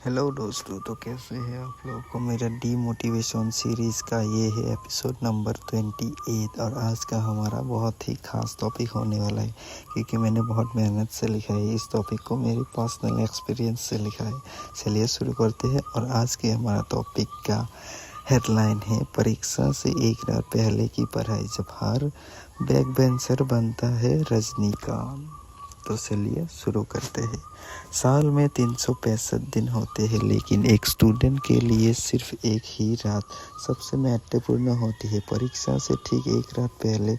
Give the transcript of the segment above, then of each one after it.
Hello दोस्तों, तो कैसे हैं आप लोगों को। मेरा डीमोटिवेशन सीरीज़ का ये है एपिसोड नंबर 28 और आज का हमारा बहुत ही ख़ास टॉपिक होने वाला है क्योंकि मैंने बहुत मेहनत से लिखा है इस टॉपिक को, मेरी पर्सनल एक्सपीरियंस से लिखा है। चलिए शुरू करते हैं। और आज के हमारा टॉपिक का हेडलाइन है परीक्षा से एक रात पहले की पढ़ाई, जब हर बैक बेंचर बनता है रजनीकांत। तो चलिए शुरू करते हैं। साल में 365 दिन होते हैं, लेकिन एक स्टूडेंट के लिए सिर्फ एक ही रात सबसे महत्वपूर्ण होती है। परीक्षा से ठीक एक रात पहले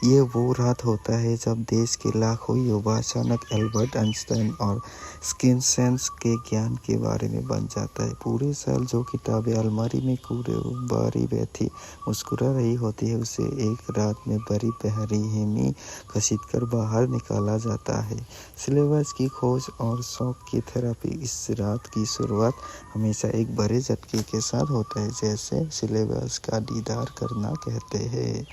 ये वो रात होता है जब देश के लाखों युवा अचानक एल्बर्ट आइंस्टाइन और स्किनसेंस के ज्ञान के बारे में बन जाता है। पूरे साल जो किताबें अलमारी में कूड़े बारी बैठी मुस्कुरा रही होती है, उसे एक रात में बड़ी बेरहमी घसीटकर बाहर निकाला जाता है। सिलेबस की खोज और शौक की थेरेपी। इस रात की शुरुआत हमेशा एक बड़े झटके के साथ होता है, जैसे सिलेबस का दीदार करना कहते हैं।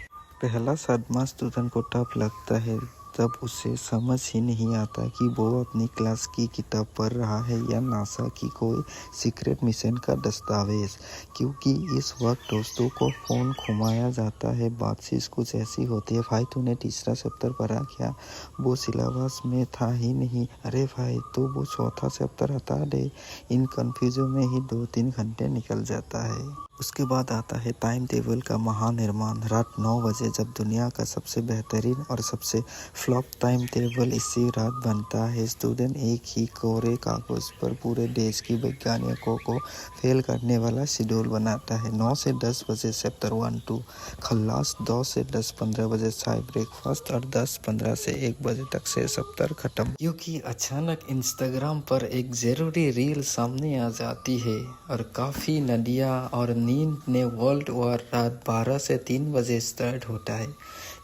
पहला सदमा स्टूडेंट को तब लगता है तब उसे समझ ही नहीं आता कि वो अपनी क्लास की किताब पढ़ रहा है या नासा की कोई सीक्रेट मिशन का दस्तावेज, क्योंकि इस वक्त दोस्तों को फ़ोन घुमाया जाता है। बातचीत कुछ ऐसी होती है, भाई तूने तीसरा चैप्टर पढ़ा क्या? वो सिलेबस में था ही नहीं। अरे भाई तो वो चौथा चैप्टर हटा दे। इन कन्फ्यूजन में ही 2-3 घंटे निकल जाता है। उसके बाद आता है टाइम टेबल का महानिर्माण। रात 9 बजे जब दुनिया का सबसे बेहतरीन और सबसे फ्लॉप टाइम टेबल इसी रात बनता है। स्टूडेंट एक ही कोरे कागज पर पूरे देश की वैज्ञानिकों को फेल करने वाला शेड्यूल बनाता है। 9 से 10 बजे चैप्टर 1-2 खल्लास, 2 से 10-15 बजे चाय ब्रेकफास्ट और 10-15 से 1 बजे तक से चैप्टर खत्म, क्योंकि अचानक इंस्टाग्राम पर एक ज़रूरी रील सामने आ जाती है और काफ़ी नदियाँ और नींद ने वर्ल्ड वॉर रात 12 से 3 बजे स्टार्ट होता है।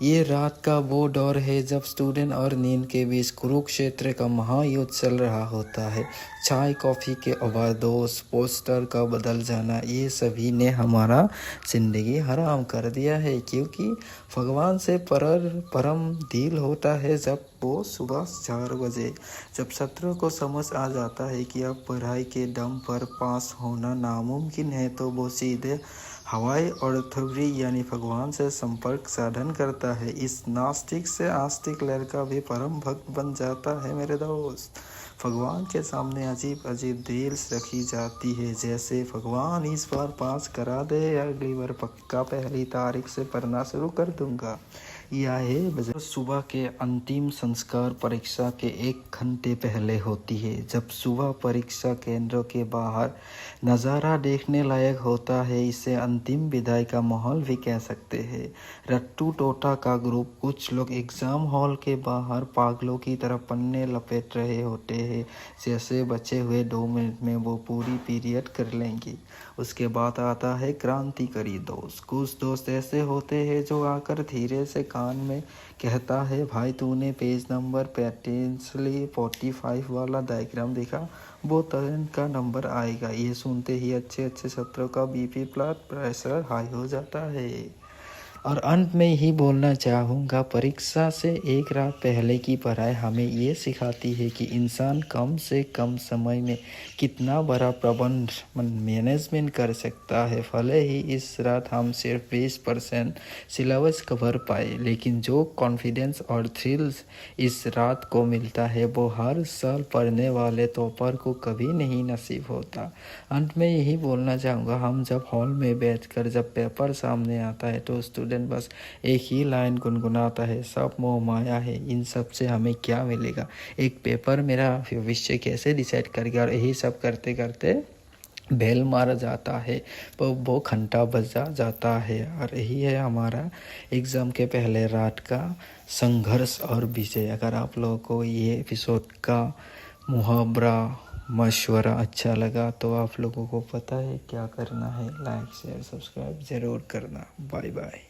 ये रात का वो दौर है जब स्टूडेंट और नींद के बीच कुरुक्षेत्र का महायुद्ध चल रहा होता है। चाय कॉफ़ी के ओवरडोज, पोस्टर का बदल जाना, ये सभी ने हमारा ज़िंदगी हराम कर दिया है, क्योंकि भगवान से परम डील होता है जब वो सुबह 4 बजे, जब छात्रों को समझ आ जाता है कि अब पढ़ाई के दम पर पास होना नामुमकिन है, तो वो सीधे हवाई ऑर्थोग्री यानी भगवान से संपर्क साधन करता है। इस नास्तिक से आस्तिक लड़का भी परम भक्त बन जाता है मेरे दोस्त। भगवान के सामने अजीब अजीब डील्स रखी जाती है, जैसे भगवान इस बार पास करा दे या अगली बार पक्का पहली तारीख से पढ़ना शुरू कर दूंगा। यह है सुबह के अंतिम संस्कार परीक्षा के 1 घंटे पहले होती है, जब सुबह परीक्षा केंद्रों के बाहर नज़ारा देखने लायक होता है। इसे अंतिम विदाई का माहौल भी कह सकते हैं। रट्टू टोटा का ग्रुप, कुछ लोग एग्ज़ाम हॉल के बाहर पागलों की तरह पन्ने लपेट रहे होते हैं, जैसे बचे हुए 2 मिनट में वो पूरी पीरियड कर लेंगे। उसके बाद आता है क्रांतिकारी दोस्त। कुछ दोस्त ऐसे होते हैं जो आकर धीरे से कान में कहता है, भाई तूने पेज नंबर 45 वाला डायग्राम देखा, वो टर्न का नंबर आएगा। ये सुनते ही अच्छे छात्रों का बीपी ब्लड प्रेशर हाई हो जाता है। और अंत में ही बोलना चाहूँगा, परीक्षा से एक रात पहले की पढ़ाई हमें ये सिखाती है कि इंसान कम से कम समय में कितना बड़ा प्रबंध मैनेजमेंट कर सकता है। भले ही इस रात हम सिर्फ 20% सिलेबस कवर पाए, लेकिन जो कॉन्फिडेंस और थ्रिल्स इस रात को मिलता है वो हर साल पढ़ने वाले टॉपर को कभी नहीं नसीब होता। अंत में यही बोलना चाहूँगा, हम जब हॉल में बैठकर जब पेपर सामने आता है तो स्टूडेंट बस एक ही लाइन गुनगुनाता है, सब मोह माया है, इन सब से हमें क्या मिलेगा, एक पेपर मेरा भविष्य कैसे डिसाइड करेगा। और यही सब करते करते बेल मारा जाता है, तो वो घंटा बजा जाता है। और यही है हमारा एग्ज़ाम के पहले रात का संघर्ष और विजय। अगर आप लोगों को ये एपिसोड का मुहावरा मशवरा अच्छा लगा तो आप लोगों को पता है क्या करना है, लाइक शेयर सब्सक्राइब ज़रूर करना। Bye bye.